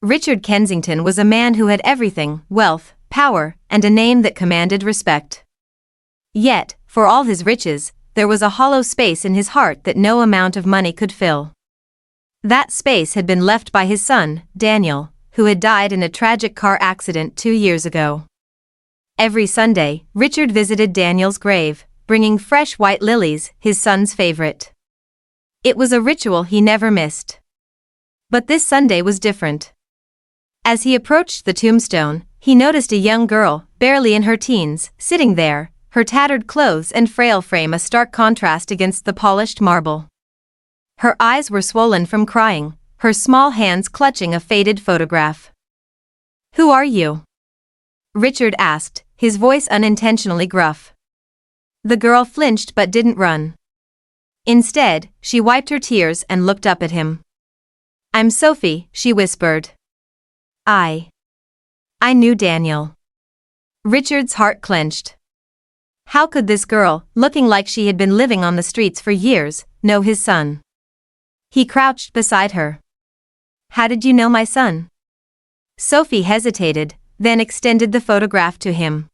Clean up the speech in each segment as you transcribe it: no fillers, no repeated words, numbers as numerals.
Richard Kensington was a man who had everything: wealth, power, and a name that commanded respect. Yet, for all his riches, there was a hollow space in his heart that no amount of money could fill. That space had been left by his son, Daniel, who had died in a tragic car accident 2 years ago. Every Sunday, Richard visited Daniel's grave, bringing fresh white lilies, his son's favorite. It was a ritual he never missed. But this Sunday was different. As he approached the tombstone, he noticed a young girl, barely in her teens, sitting there, her tattered clothes and frail frame a stark contrast against the polished marble. Her eyes were swollen from crying, her small hands clutching a faded photograph. "Who are you?" Richard asked, his voice unintentionally gruff. The girl flinched but didn't run. Instead, she wiped her tears and looked up at him. "I'm Sophie," she whispered. I knew Daniel." Richard's heart clenched. How could this girl, looking like she had been living on the streets for years, know his son? He crouched beside her. "How did you know my son?" Sophie hesitated, then extended the photograph to him.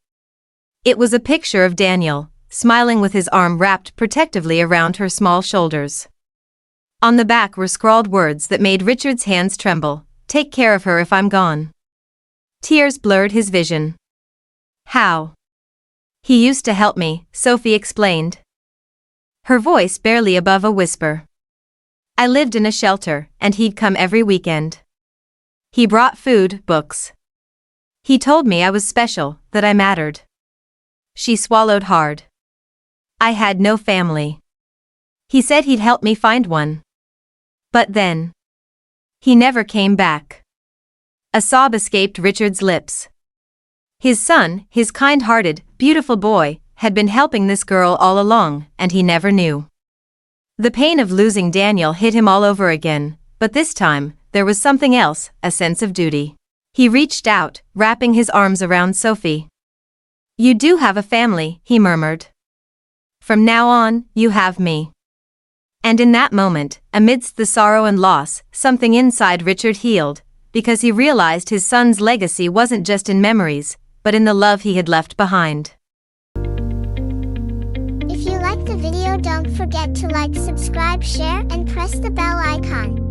It was a picture of Daniel, smiling with his arm wrapped protectively around her small shoulders. On the back were scrawled words that made Richard's hands tremble: "Take care of her if I'm gone." Tears blurred his vision. "How?" "He used to help me," Sophie explained, her voice barely above a whisper. "I lived in a shelter, and he'd come every weekend. He brought food, books. He told me I was special, that I mattered." She swallowed hard. "I had no family. He said he'd help me find one. But then, he never came back." A sob escaped Richard's lips. His son, his kind-hearted, beautiful boy, had been helping this girl all along, and he never knew. The pain of losing Daniel hit him all over again, but this time, there was something else, a sense of duty. He reached out, wrapping his arms around Sophie. "You do have a family," he murmured. "From now on, you have me." And in that moment, amidst the sorrow and loss, something inside Richard healed, because he realized his son's legacy wasn't just in memories, but in the love he had left behind. If you liked the video, don't forget to like, subscribe, share, and press the bell icon.